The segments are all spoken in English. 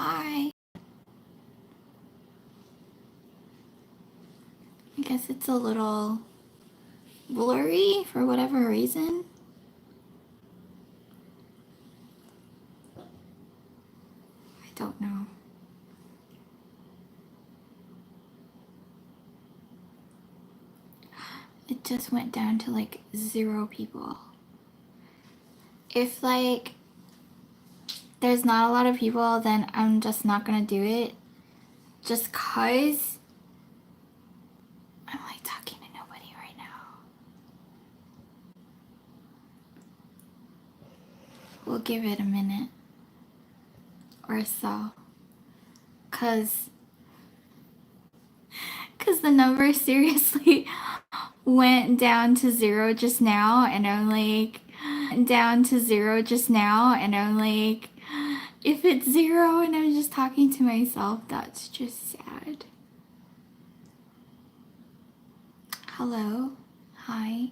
Hi. I guess it's a little blurry for whatever reason. I don't know. It just went down to like 0 people. If like there's not a lot of people, then I'm just not gonna do it. Just cause I'm like talking to nobody right now. We'll give it a minute or so. Cause the number seriously went down to 0 just now, and I'm like, if it's 0 and I'm just talking to myself, that's just sad. Hello. Hi.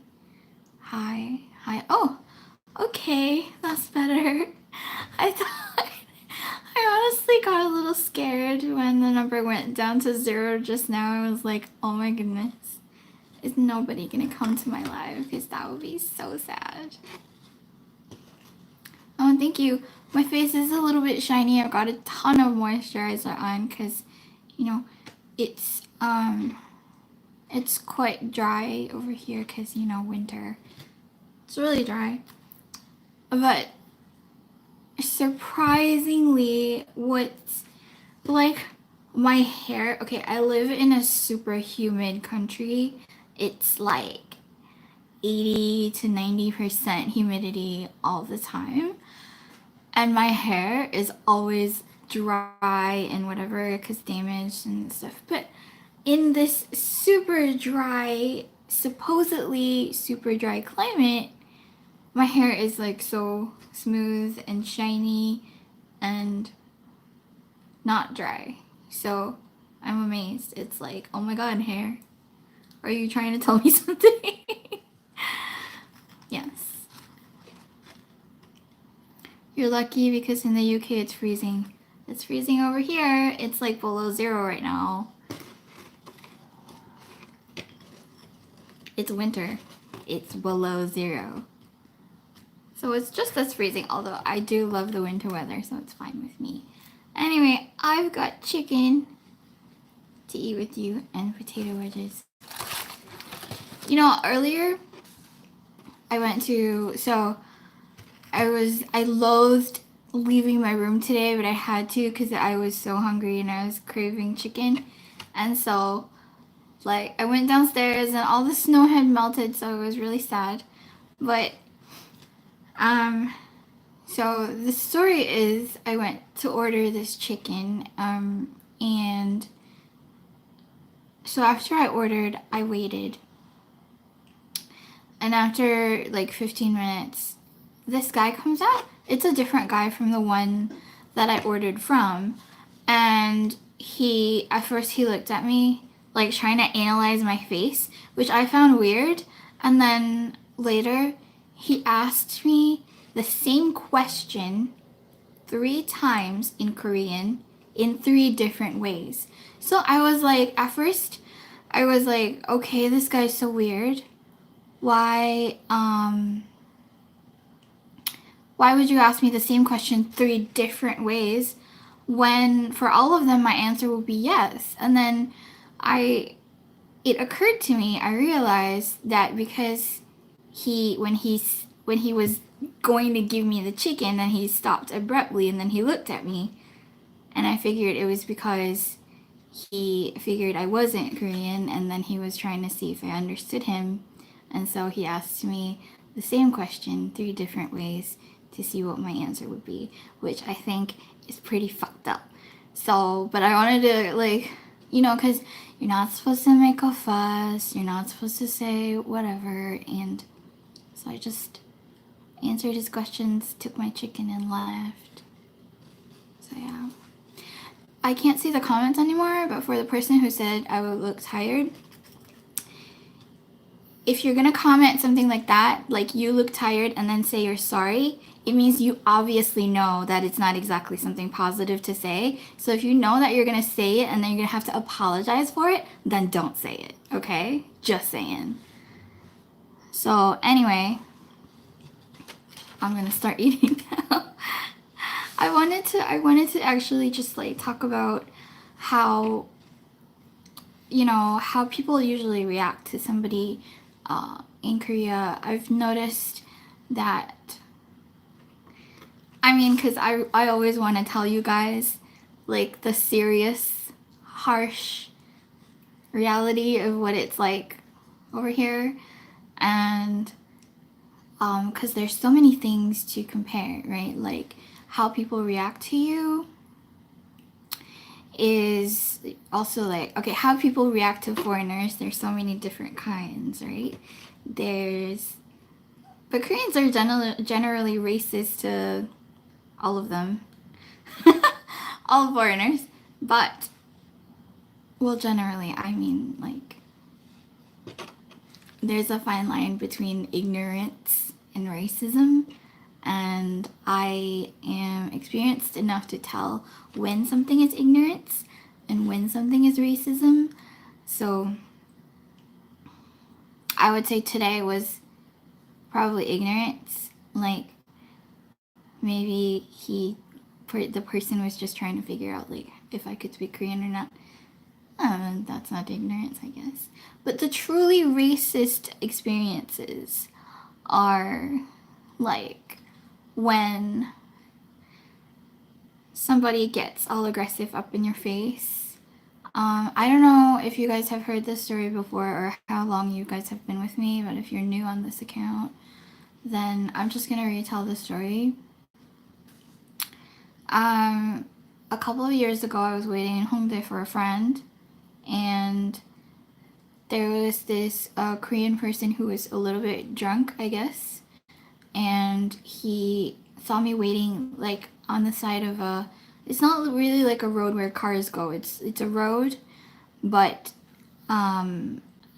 Hi. Hi. Oh, okay. That's better. I thought, I honestly got a little scared when the number went down to 0 just now. I was like, oh my goodness. Is nobody gonna come to my live? Because that would be so sad. Oh, thank you. My face is a little bit shiny. I've got a ton of moisturizer on because, you know, it's quite dry over here because, you know, winter. It's really dry. But surprisingly, what's like my hair, okay, I live in a super humid country. It's like 80 to 90% humidity all the time. And my hair is always dry and whatever because damaged and stuff. But in this super dry, supposedly super dry climate, my hair is like so smooth and shiny and not dry. So I'm amazed. It's like, oh my god, hair. Are you trying to tell me something? Yes. You're lucky because in the UK it's freezing. It's freezing over here. It's like below 0 right now. It's winter. It's below 0. So it's just as freezing, although I do love the winter weather, so it's fine with me. Anyway, I've got chicken to eat with you and potato wedges. You know, earlier I went to, I loathed leaving my room today, but I had to because I was so hungry and I was craving chicken. And so, like, I went downstairs and all the snow had melted, so I was really sad. But, so the story is I went to order this chicken, and so after I ordered, I waited. And after like 15 minutes, this guy comes out. It's a different guy from the one that I ordered from. And at first he looked at me like trying to analyze my face, which I found weird. And then later he asked me the same question 3 times in Korean in 3 different ways. So I was like, at first I was like, okay, this guy's so weird. Why would you ask me the same question 3 different ways when for all of them my answer will be yes? And then it occurred to me, I realized that because when he was going to give me the chicken, then he stopped abruptly and then he looked at me, and I figured it was because he figured I wasn't Korean, and then he was trying to see if I understood him. And so he asked me the same question 3 different ways to see what my answer would be, which I think is pretty fucked up. So, but I wanted to, like, you know, because you're not supposed to make a fuss, you're not supposed to say whatever, and so I just answered his questions, took my chicken, and left. So, yeah. I can't see the comments anymore, but for the person who said I would look tired, if you're gonna comment something like that, like you look tired and then say you're sorry, it means you obviously know that it's not exactly something positive to say. So if you know that you're gonna say it and then you're gonna have to apologize for it, then don't say it, okay? Just saying. So anyway, I'm gonna start eating now. I wanted to actually just like talk about how how people usually react to somebody in Korea. I've noticed that, I mean, because I always want to tell you guys like the serious, harsh reality of what it's like over here. And because there's so many things to compare, right? Like how people react to you is also like, okay, how people react to foreigners, there's so many different kinds, right? But Koreans are generally racist to all of them, all foreigners. But, well, generally, I mean, like, there's a fine line between ignorance and racism, and I am experienced enough to tell when something is ignorance and when something is racism. So I would say today was probably ignorance. Like maybe the person was just trying to figure out like if I could speak Korean or not. That's not ignorance, I guess. But the truly racist experiences are like when somebody gets all aggressive up in your face. I don't know if you guys have heard this story before or how long you guys have been with me, but if you're new on this account, then I'm just gonna retell the story. A couple of years ago, I was waiting in Hongdae for a friend, and there was this Korean person who was a little bit drunk, I guess, and he saw me waiting like on the side of a. It's not really like a road where cars go. It's a road, but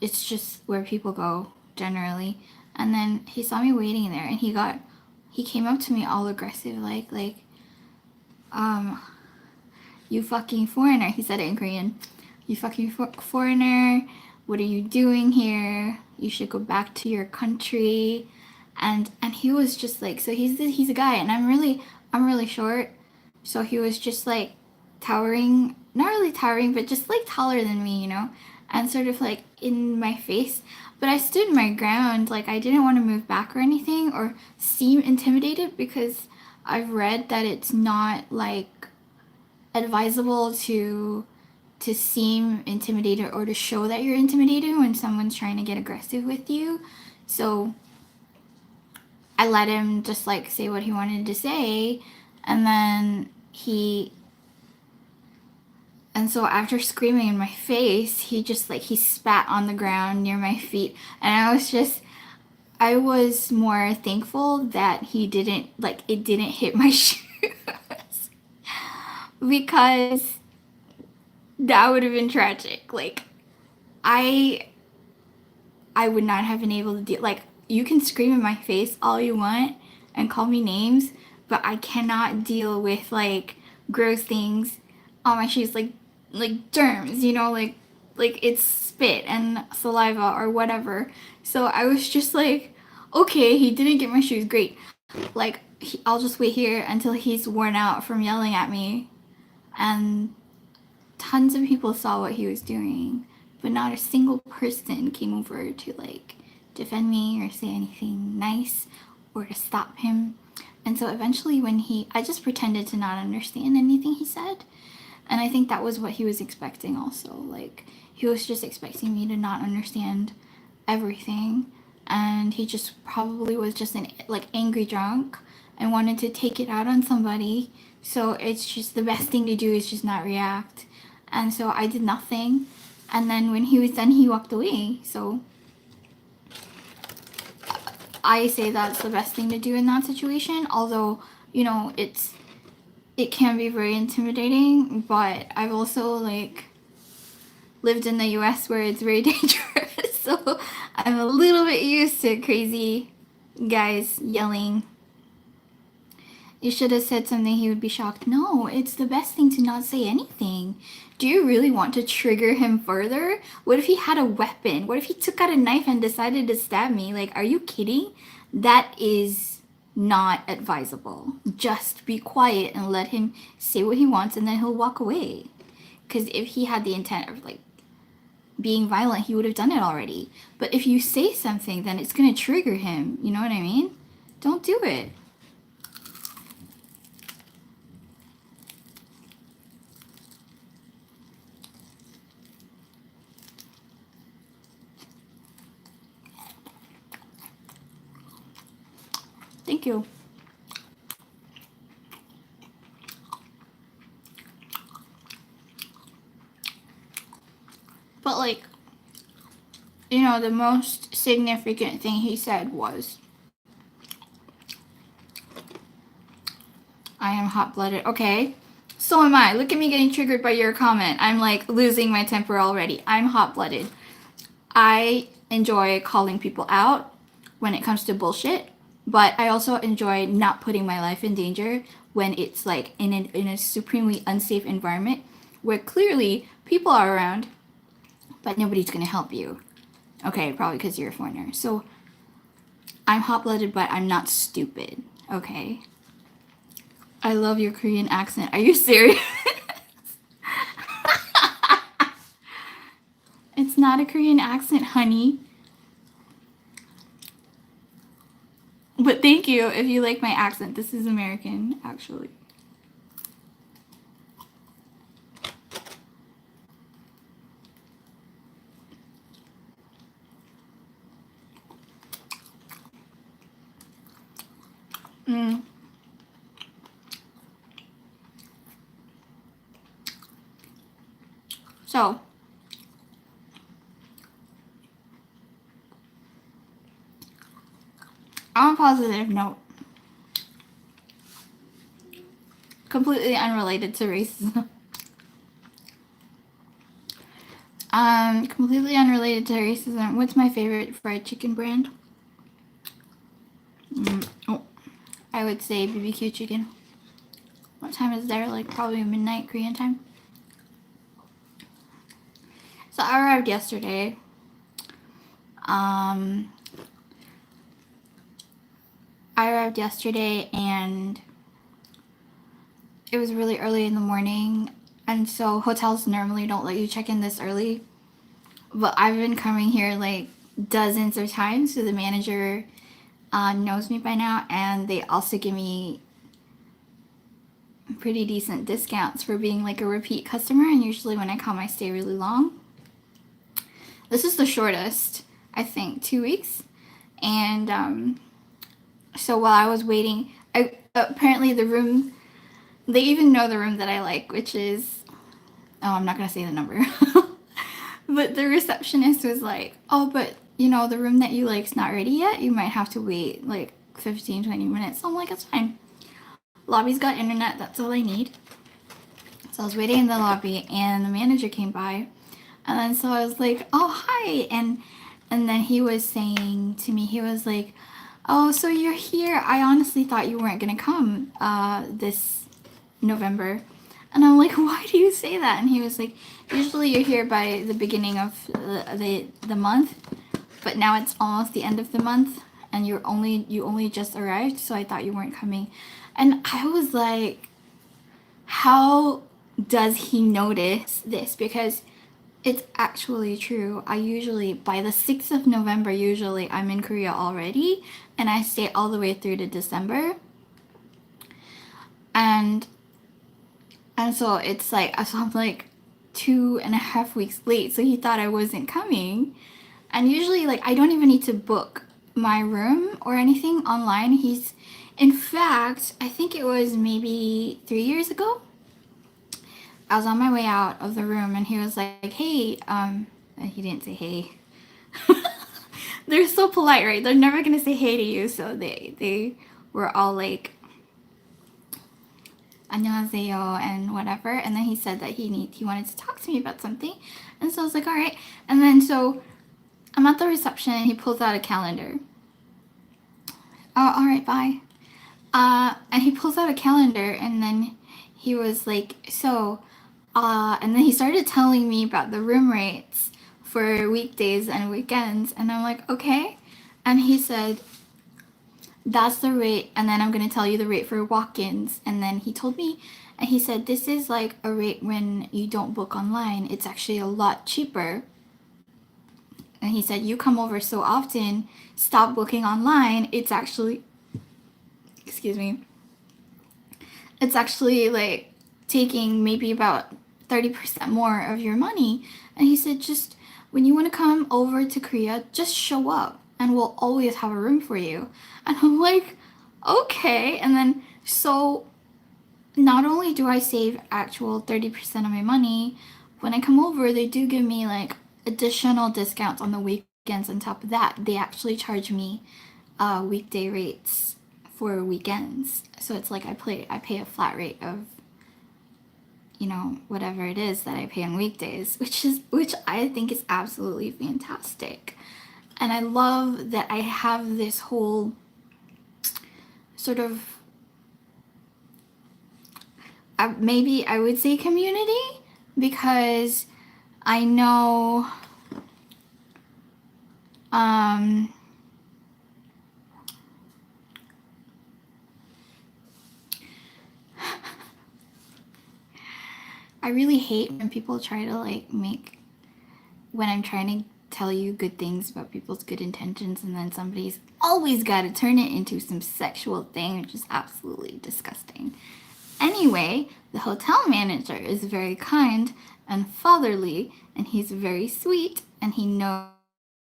it's just where people go generally. And then he saw me waiting there, and he came up to me all aggressive, like you fucking foreigner. He said it in Korean. You fucking foreigner. What are you doing here? You should go back to your country. And he was just like, so he's a guy, and I'm really short, so he was just like towering, not really towering, but just like taller than me, and sort of like in my face. But I stood my ground, like I didn't want to move back or anything or seem intimidated, because I've read that it's not like advisable to seem intimidated or to show that you're intimidated when someone's trying to get aggressive with you. So I let him just like say what he wanted to say, and then and so after screaming in my face, he just like he spat on the ground near my feet, and I was more thankful that he didn't like it didn't hit my shoes, because that would have been tragic. Like I I would not have been able to deal. Like, you can scream in my face all you want and call me names, but I cannot deal with like gross things on my shoes, like germs, like it's spit and saliva or whatever. So I was just like, okay, he didn't get my shoes, great. Like, I'll just wait here until he's worn out from yelling at me. And tons of people saw what he was doing, but not a single person came over to like defend me or say anything nice or to stop him. And so eventually I just pretended to not understand anything he said. And I think that was what he was expecting also. Like, he was just expecting me to not understand everything. And he just probably was just an like angry drunk and wanted to take it out on somebody. So it's just the best thing to do is just not react. And so I did nothing. And then when he was done, he walked away. So I say that's the best thing to do in that situation. Although, it can be very intimidating, but I've also like lived in the US where it's very dangerous. So I'm a little bit used to crazy guys yelling. You should have said something he would be shocked. No, it's the best thing to not say anything. Do you really want to trigger him further? What if he had a weapon? What if he took out a knife and decided to stab me? Like, are you kidding? That is not advisable. Just be quiet and let him say what he wants and then he'll walk away. Because if he had the intent of like being violent, he would have done it already. But if you say something, then it's going to trigger him. You know what I mean? Don't do it. Thank you. But like, you know, the most significant thing he said was, I am hot-blooded. Okay, so am I. Look at me getting triggered by your comment. I'm like losing my temper already. I'm hot-blooded. I enjoy calling people out when it comes to bullshit, but I also enjoy not putting my life in danger when it's like in a supremely unsafe environment where clearly people are around, but nobody's gonna help you. Okay, probably because you're a foreigner. So I'm hot-blooded, but I'm not stupid. Okay. I love your Korean accent. Are you serious? It's not a Korean accent, honey. But thank you if you like my accent. This is American, actually. Mm. So, on a positive note, completely unrelated to racism. Completely unrelated to racism. What's my favorite fried chicken brand? Oh, I would say BBQ chicken. What time is there? Like probably midnight Korean time. So I arrived yesterday. I arrived yesterday and it was really early in the morning, and so hotels normally don't let you check in this early. But I've been coming here like dozens of times, so the manager knows me by now, and they also give me pretty decent discounts for being like a repeat customer. And usually when I come, I stay really long. This is the shortest, I think, 2 weeks. And so while I was waiting, apparently the room, they even know the room that I like, which is, oh, I'm not gonna say the number. But the receptionist was like, oh, but you know, the room that you like's not ready yet. You might have to wait like 15-20 minutes. So I'm like, it's fine. Lobby's got internet, that's all I need. So I was waiting in the lobby and the manager came by. And then so I was like, oh, hi. And then he was saying to me, he was like, oh, so you're here. I honestly thought you weren't going to come this November. And I'm like, why do you say that? And he was like, usually you're here by the beginning of the month, but now it's almost the end of the month and you only just arrived, so I thought you weren't coming. And I was like, how does he notice this? Because it's actually true. I usually, by the 6th of November, usually I'm in Korea already, and I stay all the way through to December. And so it's like, so I'm like 2.5 weeks late, so he thought I wasn't coming. And usually, like, I don't even need to book my room or anything online. In fact, I think it was maybe 3 years ago. I was on my way out of the room and he was like, hey, he didn't say hey. They're so polite, right? They're never gonna say hey to you, so they were all like, 안녕하세요 and whatever. And then he said that he wanted to talk to me about something. And so I was like, all right. And then so I'm at the reception and he pulls out a calendar. Oh, all right, bye. And he pulls out a calendar and then he was like, so, and then he started telling me about the room rates for weekdays and weekends. And I'm like, okay. And he said, that's the rate. And then I'm going to tell you the rate for walk-ins. And then he told me, and he said, this is like a rate when you don't book online. It's actually a lot cheaper. And he said, you come over so often, stop booking online. It's actually, excuse me, it's actually like taking maybe about 30% more of your money. And he said, just when you want to come over to Korea, just show up and we'll always have a room for you. And I'm like, okay. And then, so not only do I save actual 30% of my money, when I come over, they do give me like additional discounts on the weekends. On top of that, they actually charge me weekday rates for weekends. So it's like I pay a flat rate of, you know, whatever it is that I pay on weekdays, which I think is absolutely fantastic. And I love that I have this whole sort of, maybe I would say community, because I know I really hate when people try to like make, when I'm trying to tell you good things about people's good intentions and then somebody's always got to turn it into some sexual thing, which is absolutely disgusting. Anyway, the hotel manager is very kind and fatherly, and he's very sweet, and he knows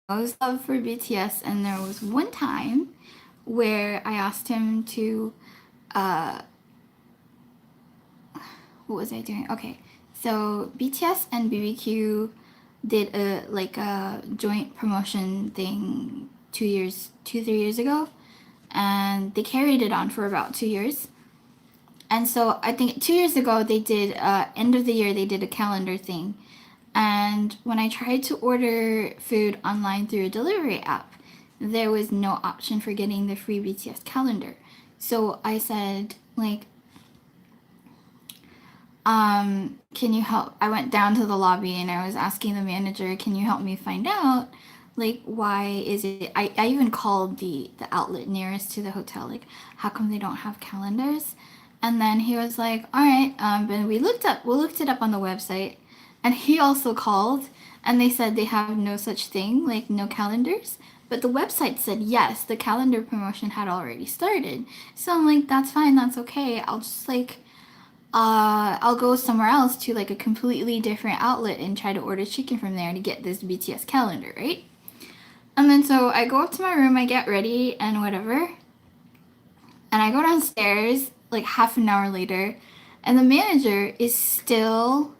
love for BTS. And there was one time where I asked him to, what was I doing? Okay, so BTS and BBQ did a joint promotion thing 3 years ago, and they carried it on for about 2 years. And so I think 2 years ago they did end of the year they did a calendar thing, and when I tried to order food online through a delivery app, there was no option for getting the free BTS calendar. So I said, like, can you help? I went down to the lobby and I was asking the manager, can you help me find out, like, why is it? I even called the outlet nearest to the hotel, like, how come they don't have calendars? And then he was like, all right, but we looked it up on the website, and he also called, and they said they have no such thing, like no calendars. But the website said yes, the calendar promotion had already started. So I'm like, that's fine, that's okay. I'll just like I'll go somewhere else to like a completely different outlet and try to order chicken from there to get this BTS calendar, right? And then so I go up to my room, I get ready and whatever, and I go downstairs like half an hour later, and the manager is still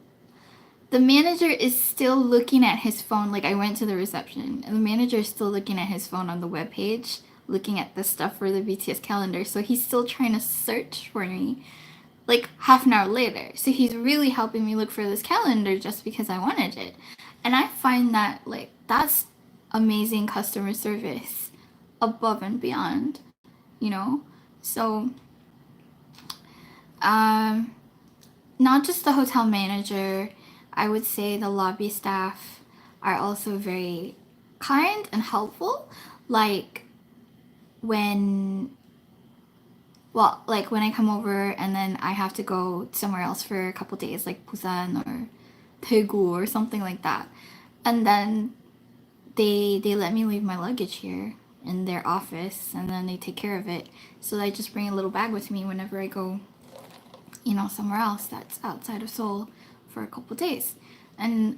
looking at his phone. Like, I went to the reception and the manager is still looking at his phone on the webpage, looking at the stuff for the BTS calendar. So he's still trying to search for me like half an hour later. So he's really helping me look for this calendar just because I wanted it. And I find that like that's amazing customer service above and beyond, you know? So not just the hotel manager, I would say the lobby staff are also very kind and helpful. Like when like when I come over and then I have to go somewhere else for a couple days, like Busan or Daegu or something like that, and then they let me leave my luggage here in their office, and then they take care of it. So I just bring a little bag with me whenever I go, you know, somewhere else that's outside of Seoul for a couple days, and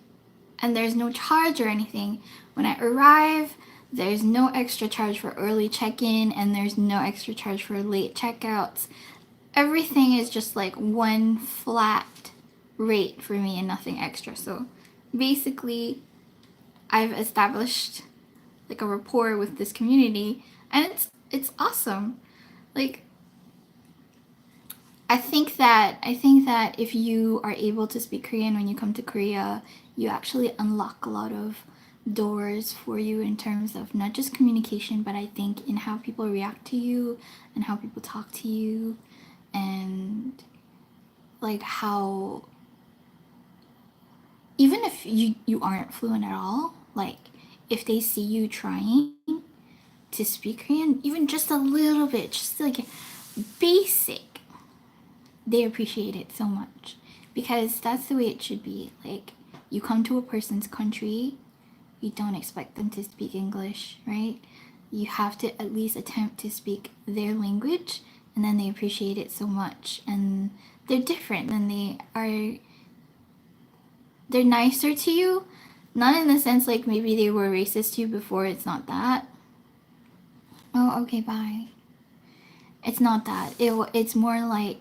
there's no charge or anything. When I arrive, there's no extra charge for early check-in, and there's no extra charge for late checkouts. Everything is just like one flat rate for me and nothing extra. So basically, I've established like a rapport with this community, and it's awesome. Like, I think that if you are able to speak Korean when you come to Korea, you actually unlock a lot of doors for you in terms of not just communication, but I think in how people react to you and how people talk to you, and like how even if you aren't fluent at all, like if they see you trying to speak Korean, even just a little bit, just like basic, they appreciate it so much, because that's the way it should be. Like, you come to a person's country, you don't expect them to speak English, right? You have to at least attempt to speak their language, and then they appreciate it so much, and they're different, and they're nicer to you, not in the sense like maybe they were racist to you before. It's not that. Oh, okay, bye. It's not that. It's more like,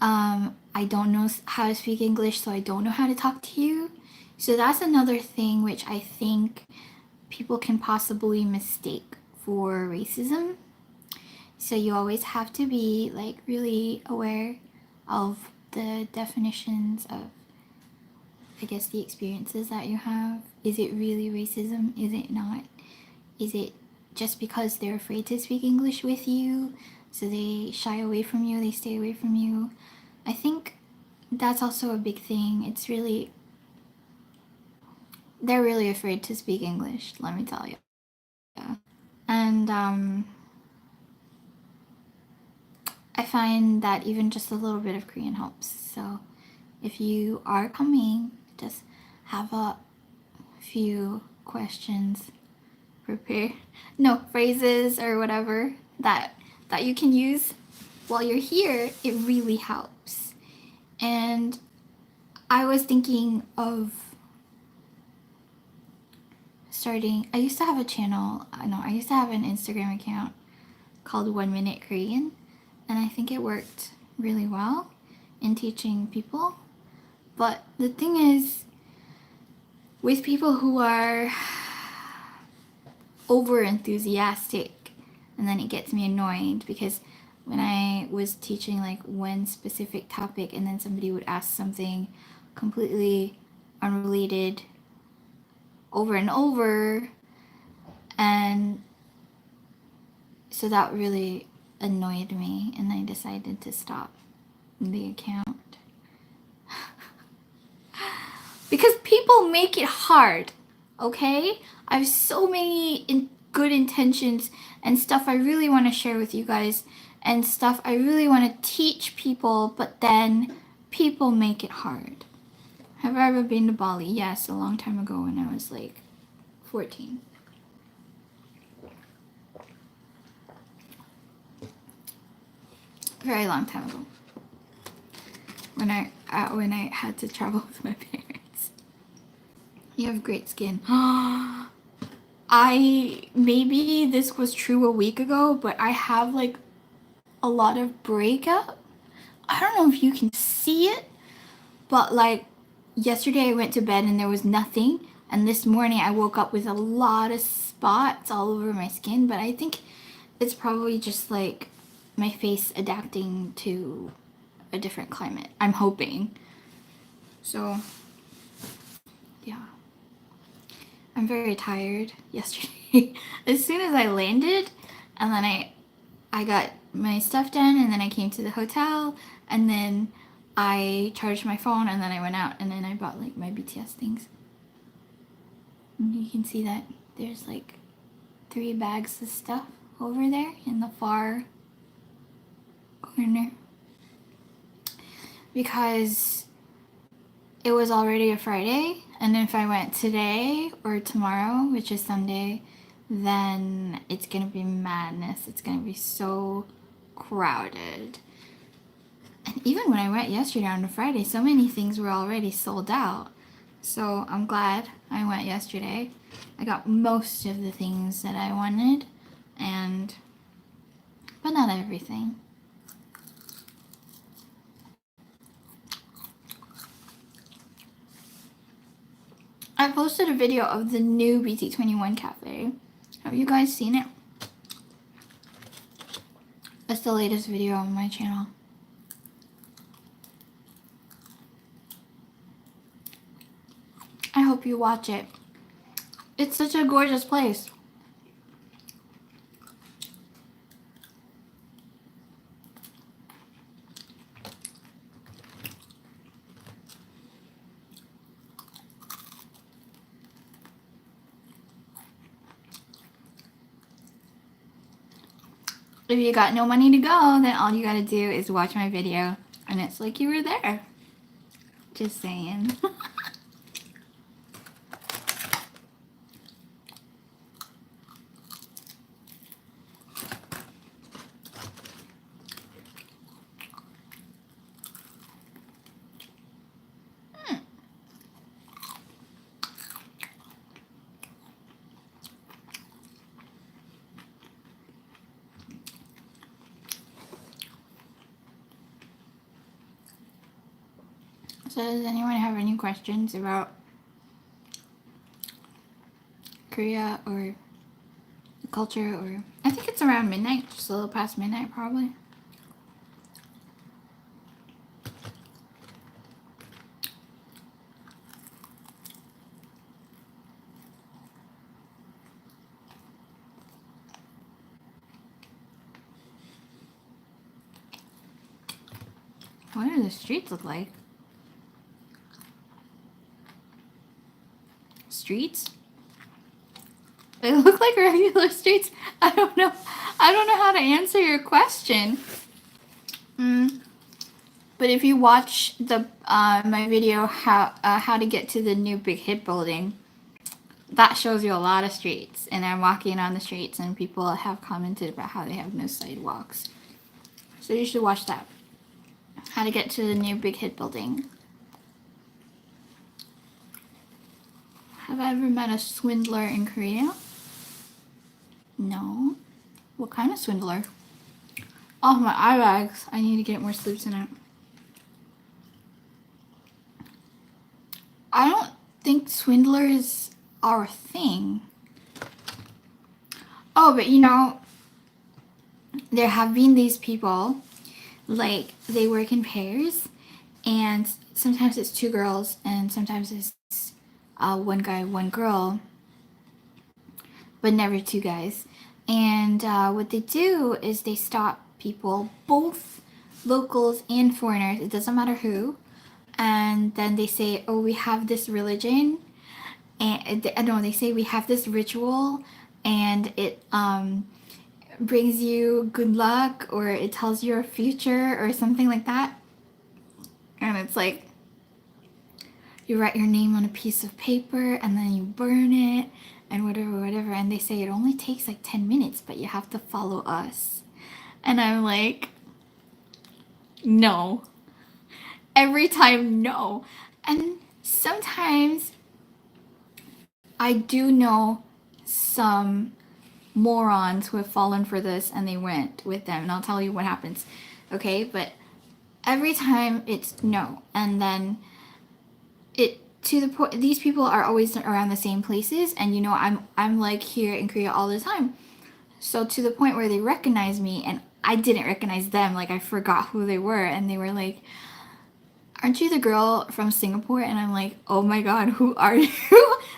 I don't know how to speak English, so I don't know how to talk to you. So that's another thing which I think people can possibly mistake for racism. So you always have to be like really aware of the definitions of, I guess, the experiences that you have. Is it really racism? Is it not? Is it just because they're afraid to speak English with you, so they shy away from you, they stay away from you? I think that's also a big thing. They're really afraid to speak English, let me tell you. And I find that even just a little bit of Korean helps. So if you are coming, just have a few questions prepared. No, phrases or whatever that you can use while you're here. It really helps. And I was thinking of I used to have a channel, I used to have an Instagram account called 1 Minute Korean, and I think it worked really well in teaching people. But the thing is, with people who are over enthusiastic, and then it gets me annoyed, because when I was teaching like one specific topic and then somebody would ask something completely unrelated over and over, and so that really annoyed me, and I decided to stop the account. Because people make it hard, okay? I have so many good intentions and stuff I really want to share with you guys, and stuff I really want to teach people, but then people make it hard. Have I ever been to Bali? Yes, a long time ago when I was like 14. Very long time ago. When I had to travel with my parents. You have great skin. Maybe this was true a week ago, but I have like a lot of breakup. I don't know if you can see it, but like yesterday I went to bed and there was nothing, and this morning I woke up with a lot of spots all over my skin, but I think it's probably just like my face adapting to a different climate. I'm hoping. So, yeah. I'm very tired yesterday. As soon as I landed, and then I got my stuff done, and then I came to the hotel, and then I charged my phone, and then I went out, and then I bought like my BTS things. And you can see that there's like 3 bags of stuff over there in the far corner, because it was already a Friday, and if I went today or tomorrow, which is Sunday, then it's gonna be madness. It's gonna be so crowded. And even when I went yesterday on a Friday, so many things were already sold out. So I'm glad I went yesterday. I got most of the things that I wanted, but not everything. I posted a video of the new BT21 cafe. Have you guys seen it? It's the latest video on my channel. I hope you watch it. It's such a gorgeous place. If you got no money to go, then all you gotta do is watch my video, and it's like you were there. Just saying. So does anyone have any questions about Korea or the culture? Or I think it's around midnight, just a little past midnight probably. What do the streets look like? Streets? They look like regular streets. I don't know. I don't know how to answer your question. But if you watch the my video how to get to the new big hit building, that shows you a lot of streets. And I'm walking on the streets, and people have commented about how they have no sidewalks. So you should watch that. How to get to the new big hit building. Have I ever met a swindler in Korea? No. What kind of swindler? Oh, my eye bags. I need to get more sleep tonight. I don't think swindlers are a thing. Oh, but you know, there have been these people, like, they work in pairs, and sometimes it's two girls, and sometimes it's one guy, one girl, but never two guys. And what they do is they stop people, both locals and foreigners, it doesn't matter who, and then they say, oh, we have this religion, and they say we have this ritual, and it brings you good luck, or it tells your future, or something like that. And it's like, you write your name on a piece of paper, and then you burn it, and whatever. And they say it only takes like 10 minutes, but you have to follow us. And I'm like, no. Every time, no. And sometimes I do know some morons who have fallen for this, and they went with them, and I'll tell you what happens. Okay, but every time it's no. And then it to the point, these people are always around the same places, and you know, I'm like here in Korea all the time. So to the point where they recognize me, and I didn't recognize them, like I forgot who they were, and they were like, aren't you the girl from Singapore? And I'm like, oh my god, who are you?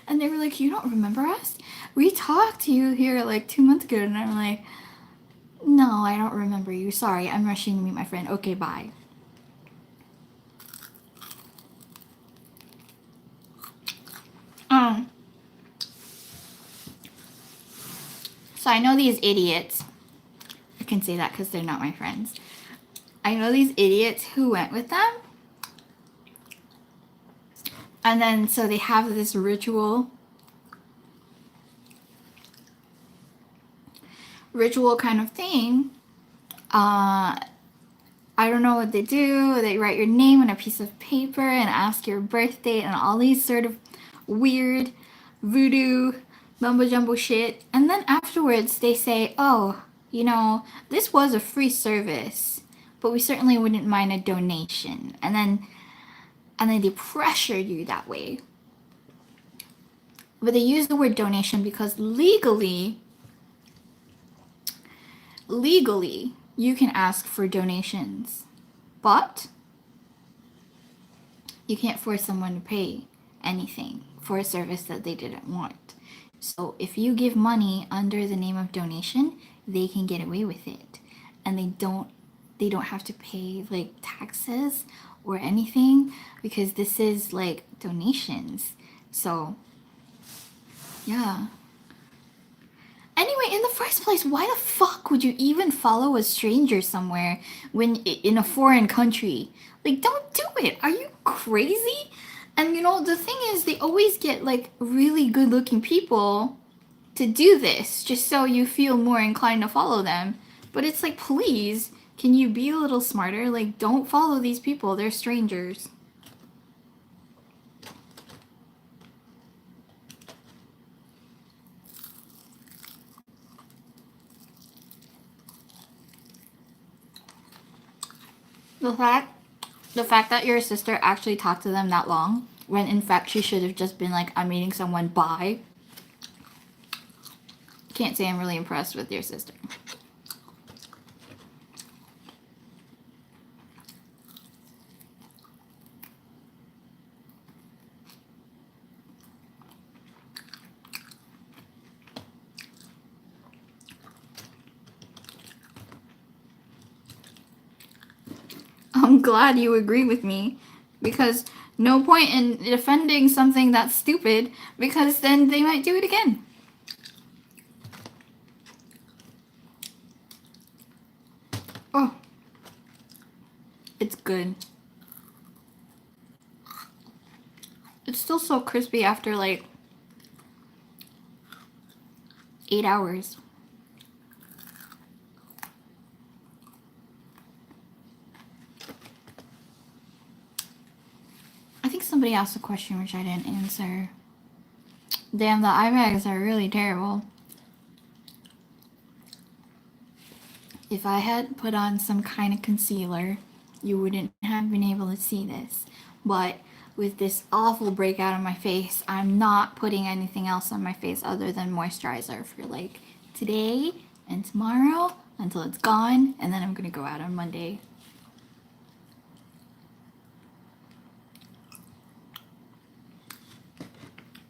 And they were like, you don't remember us? We talked to you here like 2 months ago. And I'm like, no, I don't remember you. Sorry, I'm rushing to meet my friend. Okay, bye. So I know these idiots. I can say that because they're not my friends. I know these idiots who went with them. And then, so they have this ritual kind of thing. I don't know what they do. They write your name on a piece of paper and ask your birth date and all these sort of weird voodoo mumbo jumbo shit. And then afterwards they say, oh, you know, this was a free service, but we certainly wouldn't mind a donation. And then they pressure you that way. But they use the word donation because legally, you can ask for donations, but you can't force someone to pay anything for a service that they didn't want. So if you give money under the name of donation, they can get away with it. And they don't have to pay like taxes or anything because this is like donations. So yeah. Anyway, in the first place, why the fuck would you even follow a stranger somewhere when in a foreign country? Like, don't do it. Are you crazy? And you know, the thing is, they always get like really good looking people to do this just so you feel more inclined to follow them. But it's like, please, can you be a little smarter? Like, don't follow these people, they're strangers. The fact the fact that your sister actually talked to them that long, when in fact she should have just been like, I'm meeting someone, bye. Can't say I'm really impressed with your sister. I'm glad you agree with me because no point in defending something that's stupid because then they might do it again. Oh, it's good. It's still so crispy after like 8 hours. I think somebody asked a question which I didn't answer. Damn, the eye bags are really terrible. If I had put on some kind of concealer, you wouldn't have been able to see this. But with this awful breakout on my face, I'm not putting anything else on my face other than moisturizer for like today and tomorrow until it's gone, and then I'm gonna go out on Monday.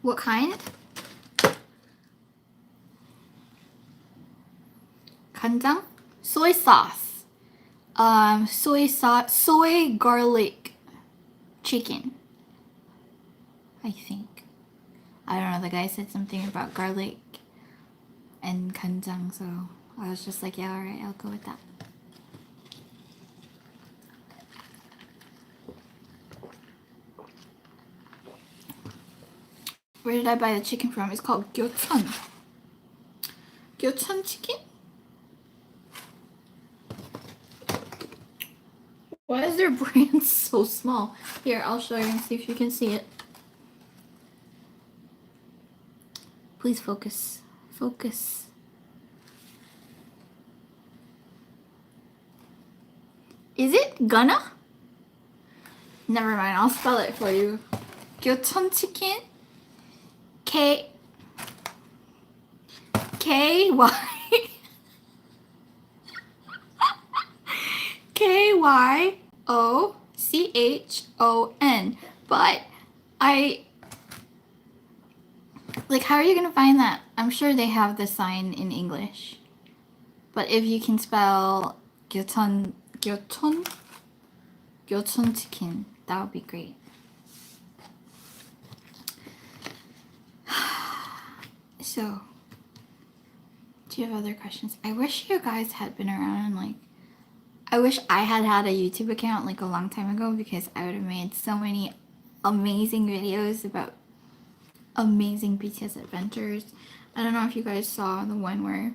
What kind? Kanjang? Soy sauce. Soy sauce, soy garlic chicken. I think. I don't know, the guy said something about garlic and kanjang, so I was just like, yeah, alright, I'll go with that. Where did I buy the chicken from? It's called gyochon. Gyochon chicken? Why is their brand so small? Here, I'll show you and see if you can see it. Please focus. Focus. Is it gonna? Never mind, I'll spell it for you. Gyochon chicken. K Y Kyochon. But like, how are you gonna find that? I'm sure they have the sign in English. But if you can spell gyochon chicken, that would be great. So, do you have other questions? I wish you guys had been around. Like, I wish I had had a YouTube account like a long time ago because I would have made so many amazing videos about amazing BTS adventures. I don't know if you guys saw the one where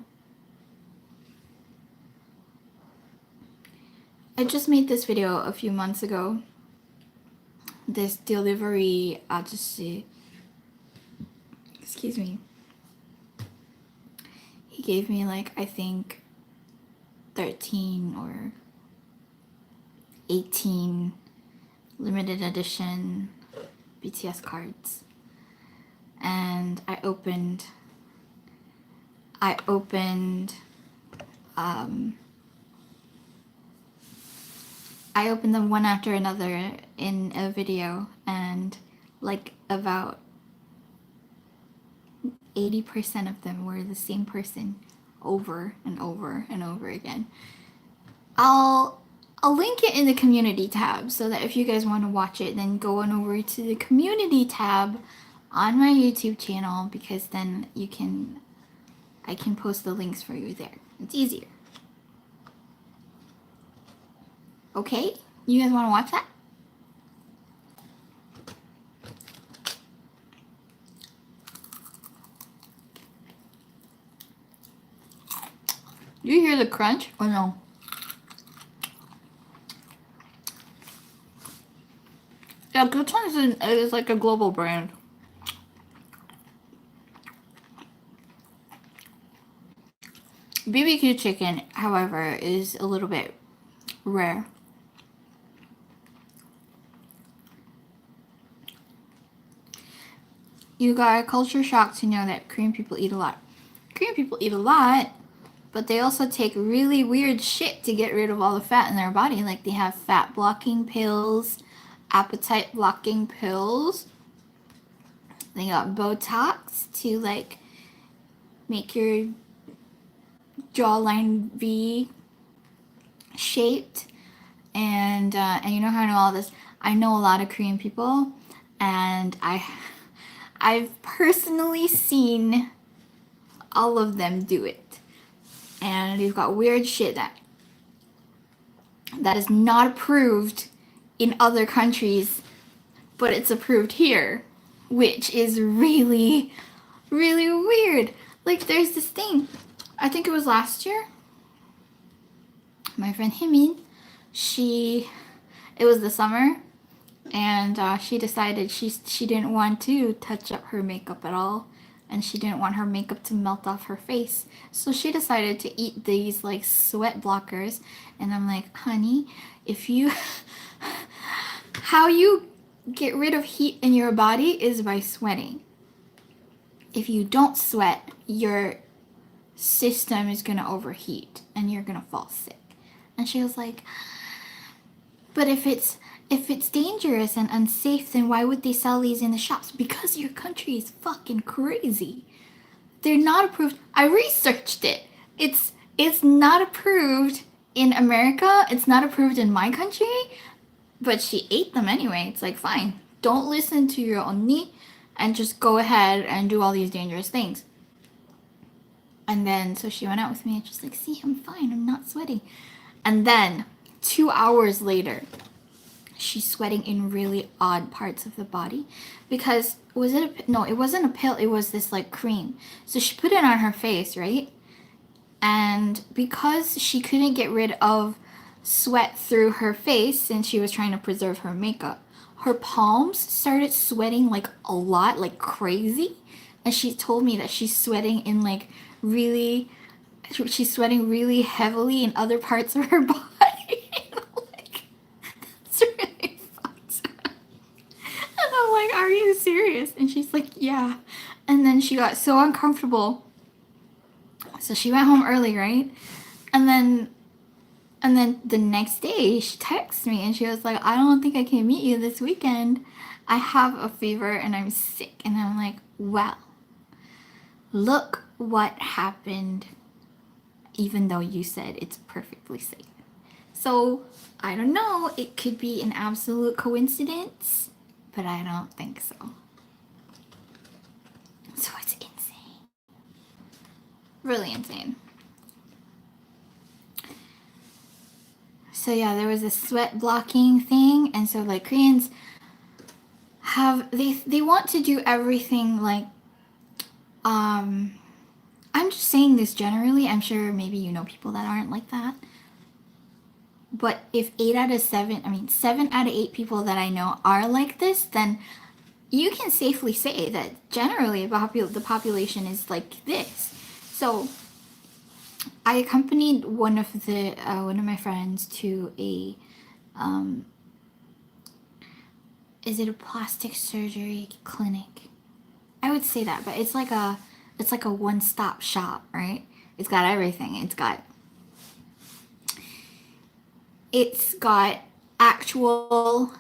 I just made this video a few months ago. This delivery ajushi, excuse me, he gave me like, I think 13 or 18 limited edition BTS cards, and I opened them one after another in a video, and like about 80% of them were the same person over and over and over again. I'll link it in the community tab so that if you guys want to watch it, then go on over to the community tab on my YouTube channel, because then I can post the links for you there. It's easier. Okay? You guys want to watch that? Do you hear the crunch or no? Yeah, this one is like a global brand. BBQ chicken, however, is a little bit rare. You got a culture shock to know that Korean people eat a lot. Korean people eat a lot, but they also take really weird shit to get rid of all the fat in their body. Like they have fat blocking pills, appetite blocking pills. They got Botox to like make your jawline V shaped. And you know how I know all this? I know a lot of Korean people, and I've personally seen all of them do it. And they've got weird shit that is not approved in other countries, but it's approved here, which is really, really weird. Like there's this thing, I think it was last year, my friend Himin, it was the summer, and she decided she didn't want to touch up her makeup at all, and she didn't want her makeup to melt off her face. So she decided to eat these like sweat blockers, and I'm like, honey, how you get rid of heat in your body is by sweating. If you don't sweat, your system is gonna overheat and you're gonna fall sick. And she was like, but if it's dangerous and unsafe, then why would they sell these in the shops? Because your country is fucking crazy. They're not approved. I researched it. It's not approved in America. It's not approved in my country. But she ate them anyway. It's like, fine. Don't listen to your onni and just go ahead and do all these dangerous things. And then, so she went out with me and she's like, see, I'm fine. I'm not sweating. And then 2 hours later, she's sweating in really odd parts of the body, because no, it wasn't a pill, it was this like cream. So she put it on her face, right? And because she couldn't get rid of sweat through her face and she was trying to preserve her makeup, her palms started sweating like a lot, like crazy. And she told me that she's sweating really heavily in other parts of her body. Like, that's really fucked up. And I'm like, are you serious? And she's like, yeah. And then she got so uncomfortable. So she went home early, right? And then the next day she texted me and she was like, I don't think I can meet you this weekend. I have a fever and I'm sick. And I'm like, well, look what happened, even though you said it's perfectly safe. So I don't know, it could be an absolute coincidence, but I don't think so. So it's insane. Really insane. So yeah, there was a sweat blocking thing, and so like Koreans they want to do everything like I'm just saying this generally. I'm sure maybe you know people that aren't like that. But if 7 out of 8 people that I know are like this, then you can safely say that generally the population is like this. So I accompanied one of my friends to a is it a plastic surgery clinic? I would say that, but it's like a one-stop shop, right? It's got everything. It's got actual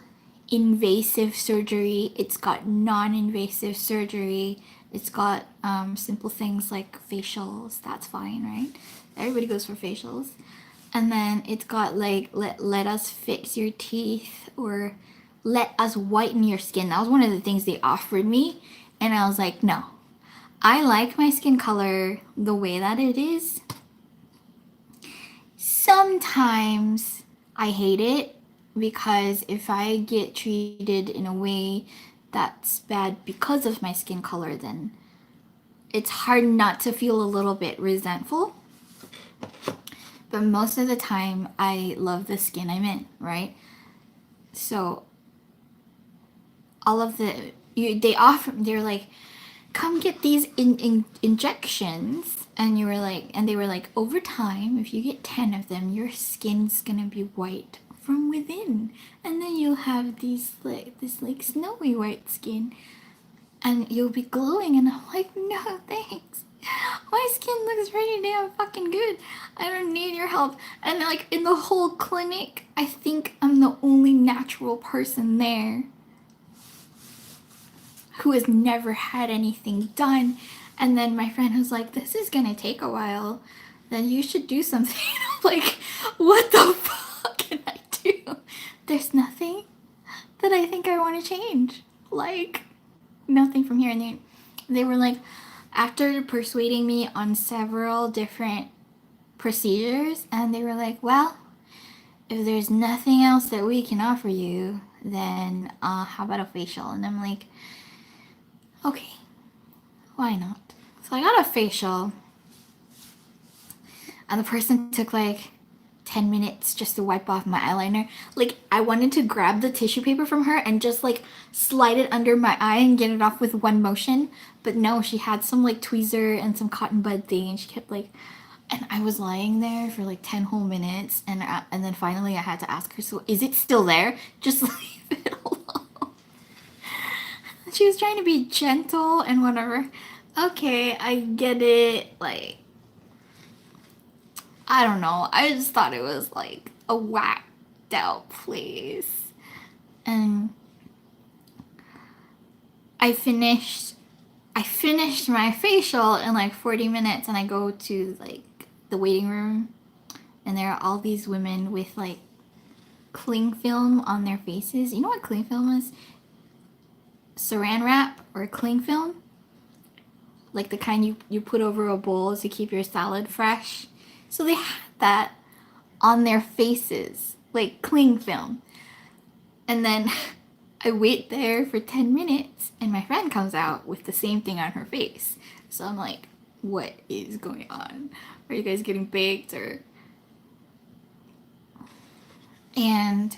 invasive surgery, it's got non-invasive surgery, it's got simple things like facials. That's fine, right? Everybody goes for facials. And then it's got like let us fix your teeth, or let us whiten your skin. That was one of the things they offered me, and I was like, no. I like my skin color the way that it is. Sometimes I hate it, because if I get treated in a way that's bad because of my skin color, then it's hard not to feel a little bit resentful. But most of the time, I love the skin I'm in, right? So all of they're like, come get these injections, and they were like, over time, if you get 10 of them, your skin's gonna be white from within, and then you'll have this like snowy white skin, and you'll be glowing. And I'm like, no thanks, my skin looks pretty damn fucking good, I don't need your help. And like in the whole clinic, I think I'm the only natural person there who has never had anything done. And then my friend was like, this is gonna take a while, then you should do something. Like, what the fuck can I do? There's nothing that I think I want to change. Like, nothing from here. And they were like, after persuading me on several different procedures, and they were like, well, if there's nothing else that we can offer you, then how about a facial? And I'm like, okay, why not? So I got a facial, and the person took like 10 minutes just to wipe off my eyeliner. Like, I wanted to grab the tissue paper from her and just like slide it under my eye and get it off with one motion. But no, she had some like tweezer and some cotton bud thing, and she kept like, and I was lying there for like 10 whole minutes, and then finally I had to ask her, so is it still there? Just leave it alone. She was trying to be gentle and whatever. Okay, I get it. Like, I don't know. I just thought it was like a whacked out place. And I finished my facial in like 40 minutes, and I go to like the waiting room, and there are all these women with like cling film on their faces. You know what cling film is? Saran wrap or cling film. Like the kind you put over a bowl to keep your salad fresh. So they had that on their faces, like cling film. And then I wait there for 10 minutes, and my friend comes out with the same thing on her face. So I'm like, what is going on? Are you guys getting baked or... And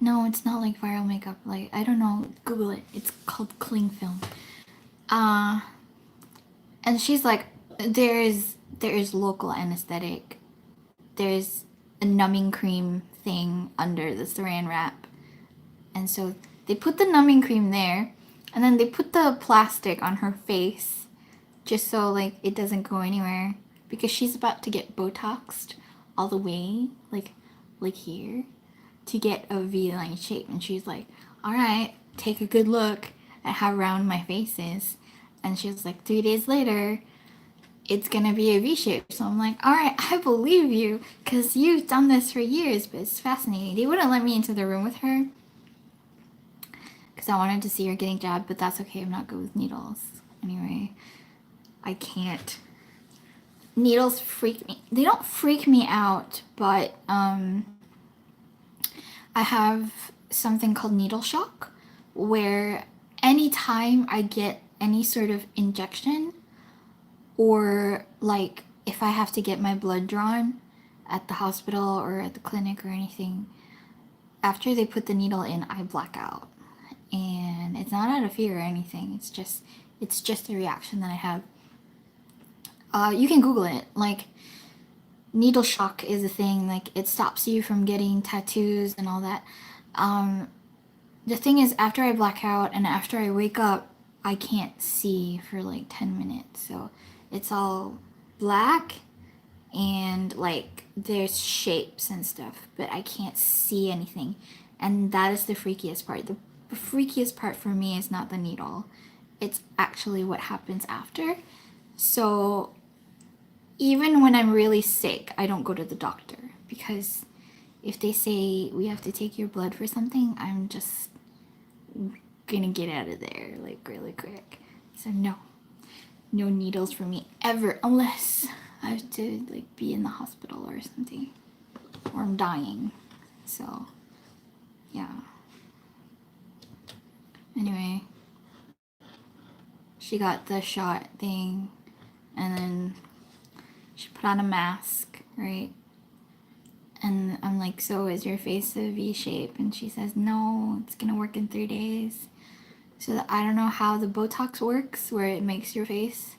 no, it's not like viral makeup. Like, I don't know. Google it. It's called cling film. And she's like, there is local anesthetic. There's a numbing cream thing under the saran wrap. And so they put the numbing cream there, and then they put the plastic on her face just so like it doesn't go anywhere, because she's about to get Botoxed all the way, like here, to get a V-line shape. And she's like, all right, take a good look at how round my face is. And she was like, 3 days later, it's gonna be a V shape. So I'm like, all right, I believe you, because you've done this for years. But it's fascinating. They wouldn't let me into the room with her because I wanted to see her getting jabbed, but that's okay. I'm not good with needles. Anyway, I can't. Needles freak me. They don't freak me out, but I have something called needle shock, where anytime I get any sort of injection, or like if I have to get my blood drawn at the hospital or at the clinic or anything, after they put the needle in, I black out. And it's not out of fear or anything. It's just a reaction that I have. You can Google it. Like, needle shock is a thing. Like, it stops you from getting tattoos and all that. The thing is, after I black out and after I wake up, I can't see for like 10 minutes. So it's all black, and like there's shapes and stuff, but I can't see anything. And that is the freakiest part. The freakiest part for me is not the needle, it's actually what happens after. So even when I'm really sick, I don't go to the doctor, because if they say we have to take your blood for something, I'm just gonna get out of there like really quick. So no, no needles for me ever, unless I have to like be in the hospital or something, or I'm dying. So yeah. Anyway, she got the shot thing, and then she put on a mask, right? And I'm like, so is your face a V shape? And she says, no, it's gonna work in 3 days. So I don't know how the Botox works, where it makes your face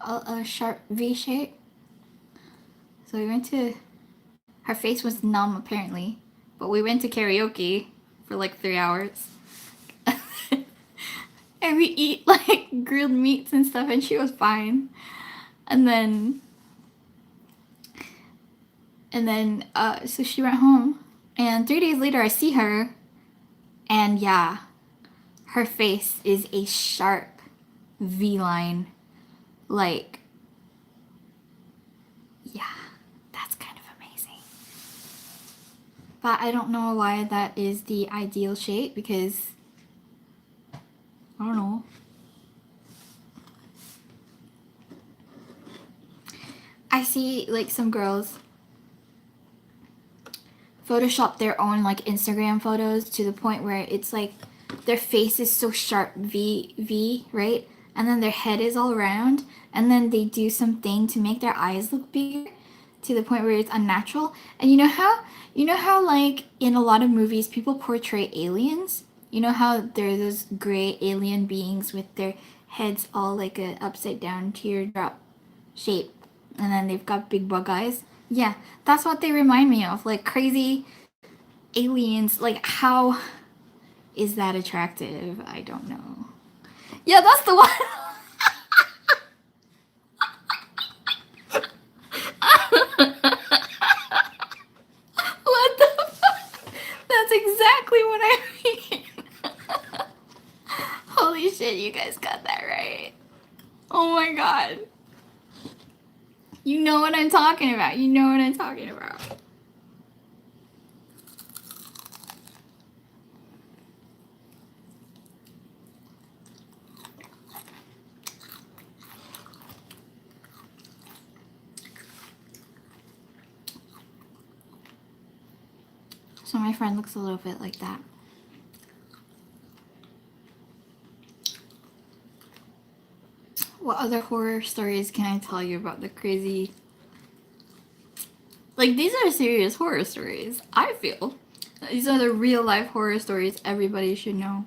a sharp V shape. So we went to, her face was numb apparently, but we went to karaoke for like 3 hours. And we eat like grilled meats and stuff, and she was fine. And then so she went home, and 3 days later I see her, and yeah, her face is a sharp V line. Like, yeah, that's kind of amazing. But I don't know why that is the ideal shape, because I don't know. I see like some girls Photoshop their own like Instagram photos to the point where it's like their face is so sharp V, right? And then their head is all round, and then they do something to make their eyes look bigger to the point where it's unnatural. And you know how like in a lot of movies people portray aliens? You know how there are those gray alien beings with their heads all like a upside down teardrop shape, and then they've got big bug eyes? Yeah, that's what they remind me of, like crazy aliens. Like, how is that attractive? I don't know. Yeah, that's the one. What the fuck? That's exactly what I mean. Holy shit, you guys got that right. Oh my god. You know what I'm talking about. You know what I'm talking about. So my friend looks a little bit like that. What other horror stories can I tell you about the crazy... Like, these are serious horror stories, I feel. These are the real life horror stories everybody should know.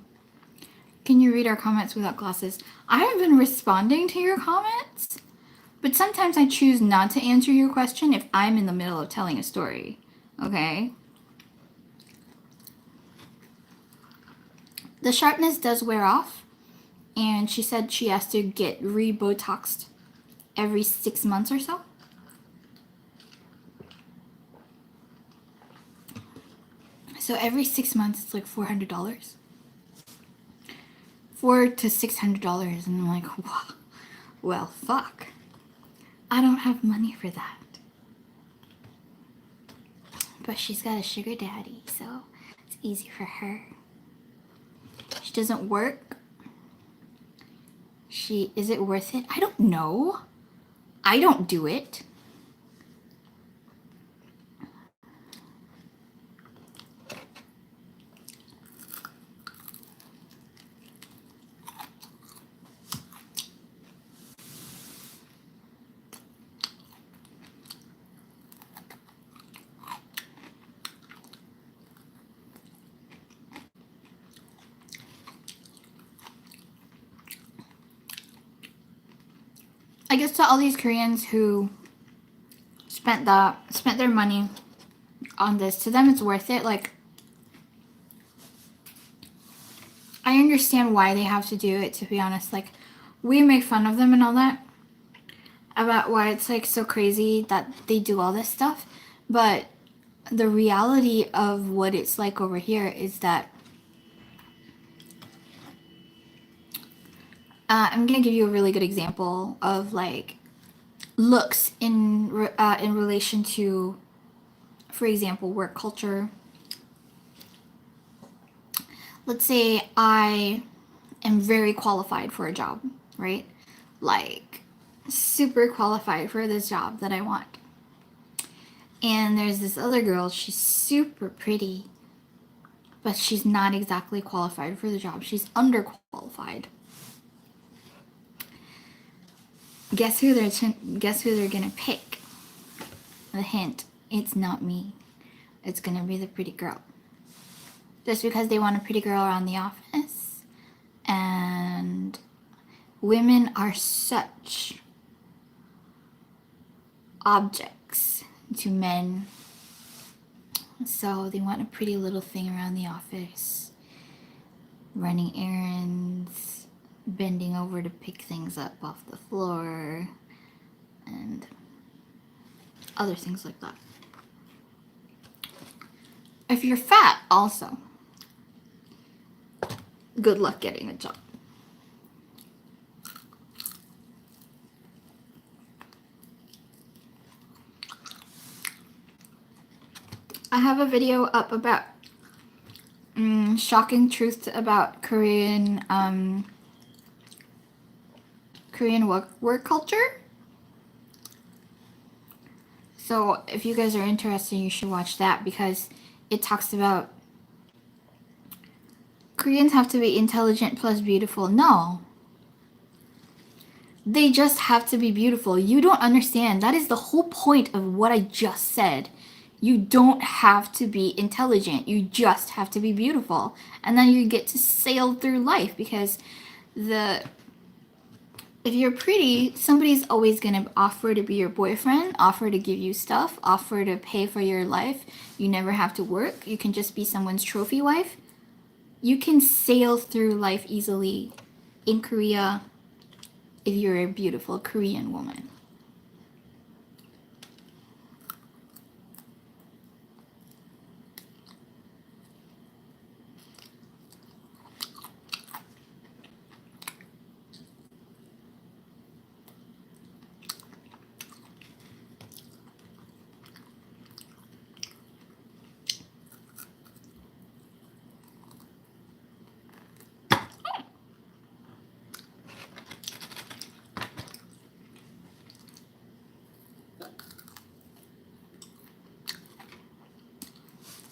Can you read our comments without glasses? I have been responding to your comments, but sometimes I choose not to answer your question if I'm in the middle of telling a story. Okay? The sharpness does wear off, and she said she has to get re-Botoxed every 6 months or so. So every 6 months it's like $400. $400 to $600, and I'm like, wow, well, fuck. I don't have money for that. But she's got a sugar daddy, so it's easy for her. She doesn't work. Is it worth it? I don't know. I don't do it. I guess to all these Koreans who spent their money on this, to them it's worth it. Like, I understand why they have to do it, to be honest. Like, we make fun of them and all that, about why it's like so crazy that they do all this stuff, but the reality of what it's like over here is that I'm gonna give you a really good example of like looks in relation to, for example, work culture. Let's say I am very qualified for a job, right? Like super qualified for this job that I want. And there's this other girl, she's super pretty, but she's not exactly qualified for the job. She's underqualified. Guess who they're gonna pick? The hint, it's not me. It's gonna be the pretty girl. Just because they want a pretty girl around the office. And women are such objects to men. So they want a pretty little thing around the office. Running errands, bending over to pick things up off the floor, and other things like that. If you're fat, also, good luck getting a job. I have a video up about shocking truths about Korean work culture. So if you guys are interested, you should watch that because it talks about Koreans have to be intelligent plus beautiful. No. They just have to be beautiful. You don't understand. That is the whole point of what I just said. You don't have to be intelligent. You just have to be beautiful. And then you get to sail through life because if you're pretty, somebody's always going to offer to be your boyfriend, offer to give you stuff, offer to pay for your life. You never have to work. You can just be someone's trophy wife. You can sail through life easily in Korea if you're a beautiful Korean woman.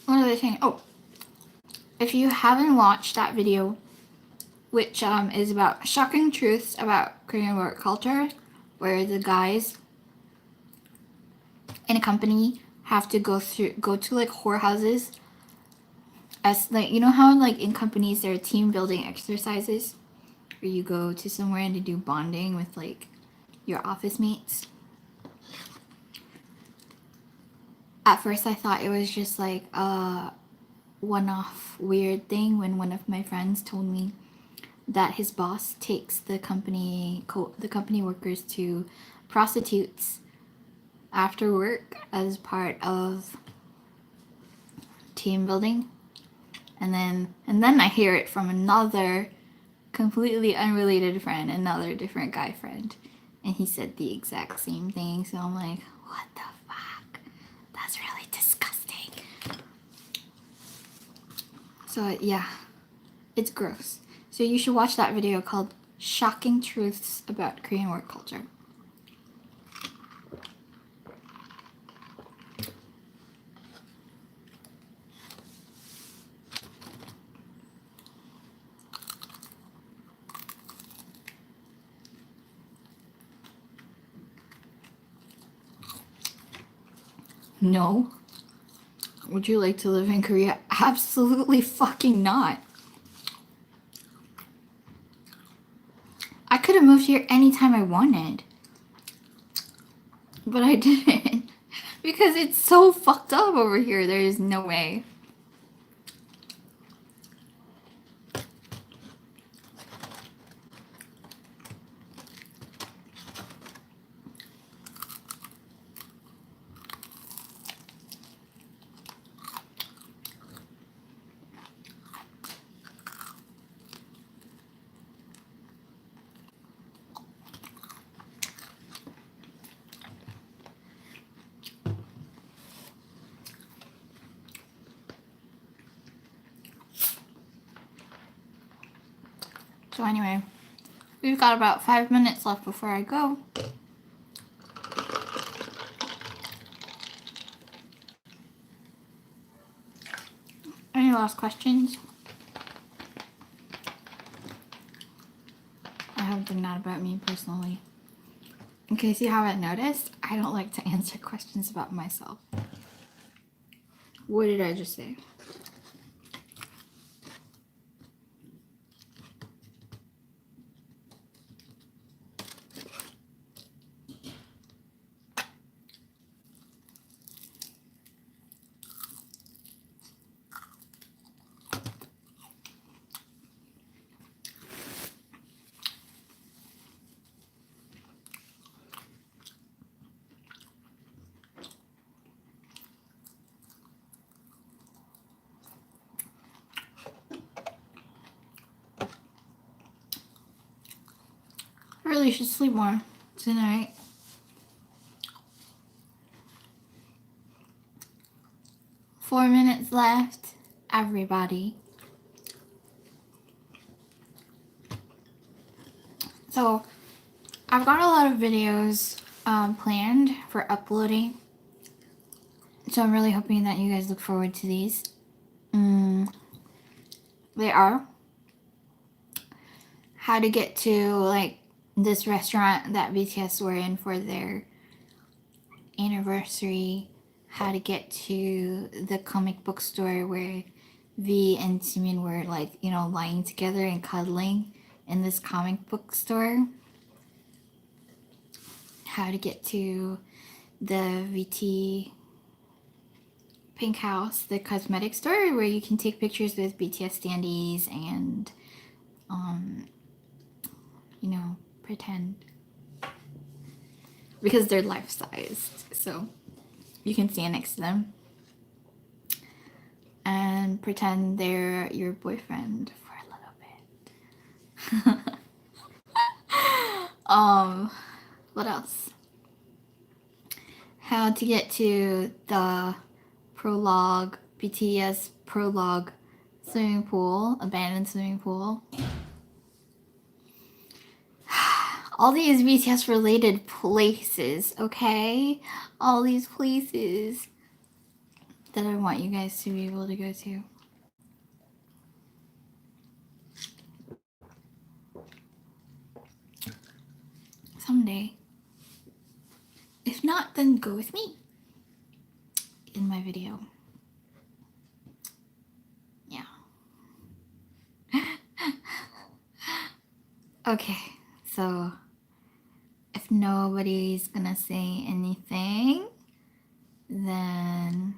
What are they saying? Oh, if you haven't watched that video, which is about shocking truths about Korean work culture, where the guys in a company have to go to like whorehouses, as like, you know how like in companies there are team building exercises where you go to somewhere and to do bonding with like your office mates. At first I thought it was just like a one-off weird thing when one of my friends told me that his boss takes the company workers to prostitutes after work as part of team building. And then I hear it from another completely unrelated friend, another different guy friend, and he said the exact same thing. So I'm like, what the fuck? That's really disgusting. So yeah, it's gross. So you should watch that video called Shocking Truths About Korean Work Culture. No. Would you like to live in Korea? Absolutely fucking not. I could have moved here anytime I wanted. But I didn't. Because it's so fucked up over here. There is no way. So anyway, we've got about 5 minutes left before I go. Any last questions? I hope they're not about me personally. In case you haven't noticed, I don't like to answer questions about myself. What did I just say? I really should sleep more tonight. Four minutes left, everybody. So, I've got a lot of videos planned for uploading. So I'm really hoping that you guys look forward to these. They are how to get to like this restaurant that BTS were in for their anniversary, how to get to the comic book store where V and Jimin were like, you know, lying together and cuddling in this comic book store, how to get to the VT Pink House, the cosmetic store where you can take pictures with BTS standees and you know, pretend, because they're life-sized, so you can stand next to them and pretend they're your boyfriend for a little bit. What else? How to get to the prologue, BTS prologue swimming pool, abandoned swimming pool. All these BTS related places, okay? All these places that I want you guys to be able to go to. Someday. If not, then go with me in my video. Yeah. Okay, so if nobody's gonna say anything, then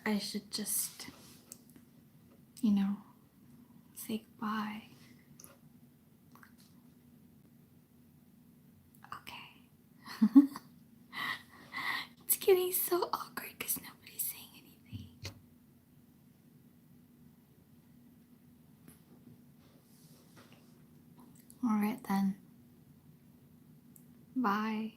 I should just, you know, say goodbye. Okay. It's getting so awkward because nobody's saying anything. Alright then. Bye.